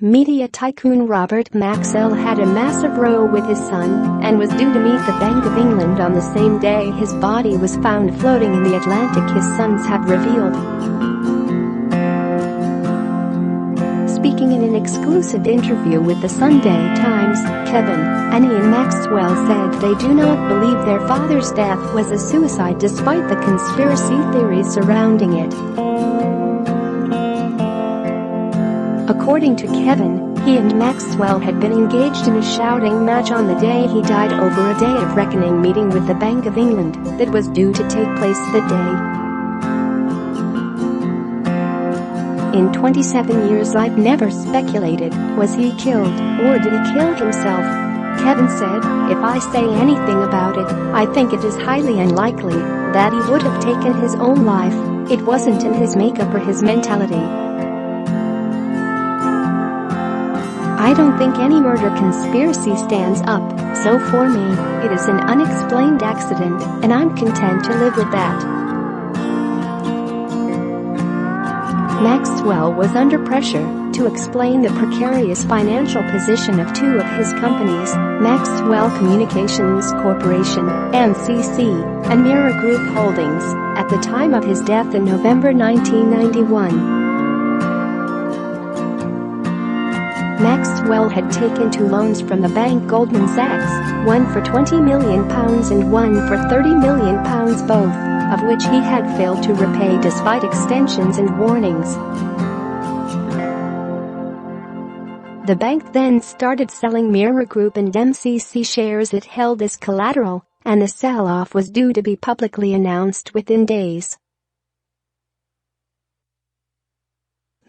Media tycoon Robert Maxwell had a massive row with his son and was due to meet the Bank of England on the same day his body was found floating in the Atlantic, his sons have revealed. Speaking in an exclusive interview with the Sunday Times, Kevin, Annie and Maxwell said they do not believe their father's death was a suicide despite the conspiracy theories surrounding it. According to Kevin, he and Maxwell had been engaged in a shouting match on the day he died over a day of reckoning meeting with the Bank of England that was due to take place that day. In 27 years I've never speculated, was he killed or did he kill himself? Kevin said, if I say anything about it, I think it is highly unlikely that he would have taken his own life. It wasn't in his makeup or his mentality. I don't think any murder conspiracy stands up, so for me, it is an unexplained accident, and I'm content to live with that. Maxwell was under pressure to explain the precarious financial position of two of his companies, Maxwell Communications Corporation, MCC, and Mirror Group Holdings, at the time of his death in November 1991. Maxwell had taken two loans from the bank Goldman Sachs, one for £20 million and one for £30 million, both of which he had failed to repay despite extensions and warnings. The bank then started selling Mirror Group and MCC shares it held as collateral, and the sell-off was due to be publicly announced within days.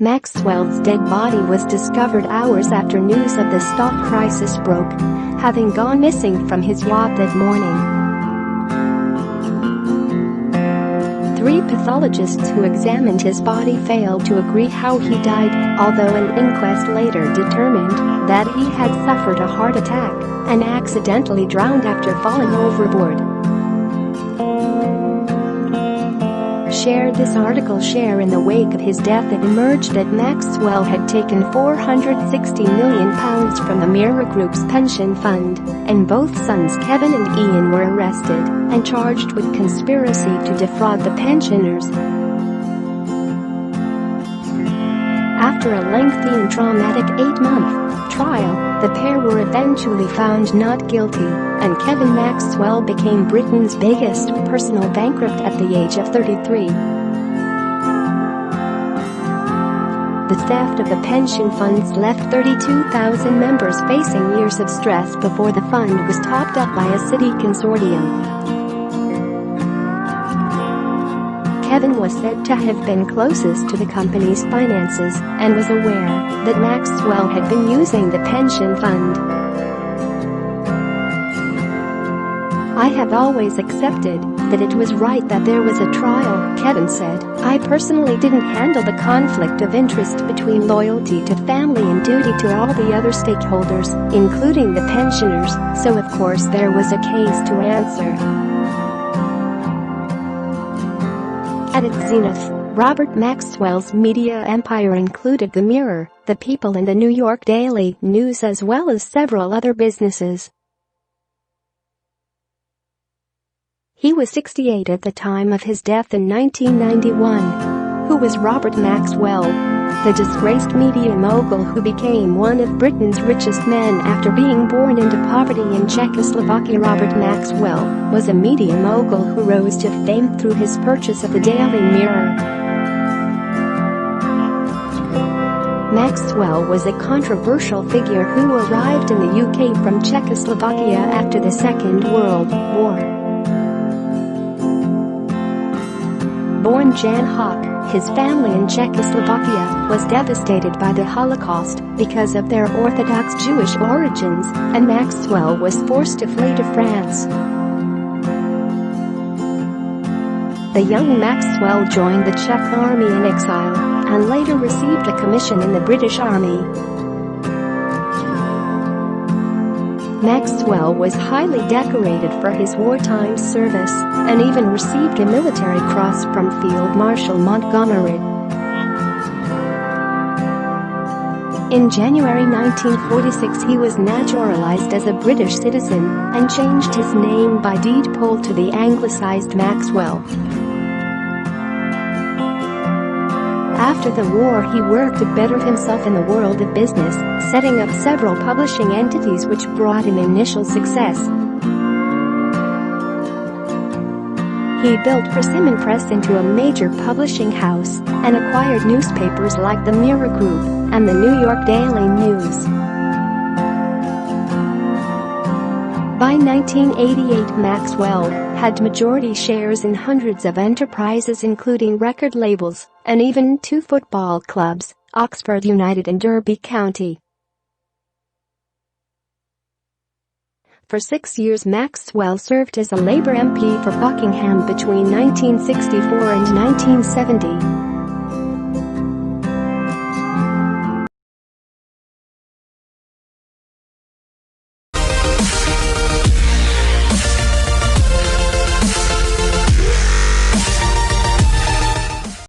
Maxwell's dead body was discovered hours after news of the stock crisis broke, having gone missing from his yacht that morning. 3 pathologists who examined his body failed to agree how he died, although an inquest later determined that he had suffered a heart attack and accidentally drowned after falling overboard. This article in the wake of his death it emerged that Maxwell had taken £460 million from the Mirror Group's pension fund, and both sons Kevin and Ian were arrested and charged with conspiracy to defraud the pensioners. After a lengthy and traumatic 8-month trial, the pair were eventually found not guilty, and Kevin Maxwell became Britain's biggest personal bankrupt at the age of 33. The theft of the pension funds left 32,000 members facing years of stress before the fund was topped up by a city consortium. Kevin was said to have been closest to the company's finances and was aware that Maxwell had been using the pension fund. I have always accepted that it was right that there was a trial, Kevin said. I personally didn't handle the conflict of interest between loyalty to family and duty to all the other stakeholders, including the pensioners, so of course there was a case to answer. At its zenith, Robert Maxwell's media empire included the Mirror, the People and the New York Daily News as well as several other businesses. He was 68 at the time of his death in 1991. Who was Robert Maxwell? The disgraced media mogul who became one of Britain's richest men after being born into poverty in Czechoslovakia. Robert Maxwell was a media mogul who rose to fame through his purchase of the Daily Mirror. Maxwell was a controversial figure who arrived in the UK from Czechoslovakia after the Second World War. Born Jan Hawk, his family in Czechoslovakia was devastated by the Holocaust because of their Orthodox Jewish origins, and Maxwell was forced to flee to France. The young Maxwell joined the Czech army in exile and later received a commission in the British Army. Maxwell was highly decorated for his wartime service and even received a military cross from Field Marshal Montgomery. In January 1946 he was naturalized as a British citizen and changed his name by deed poll to the anglicised Maxwell. After the war he worked to better himself in the world of business, setting up several publishing entities which brought him initial success. He built Persimmon Press into a major publishing house and acquired newspapers like the Mirror Group and the New York Daily News. By 1988 Maxwell had majority shares in hundreds of enterprises including record labels and even 2 football clubs, Oxford United and Derby County. For 6 years Maxwell served as a Labour MP for Buckingham between 1964 and 1970.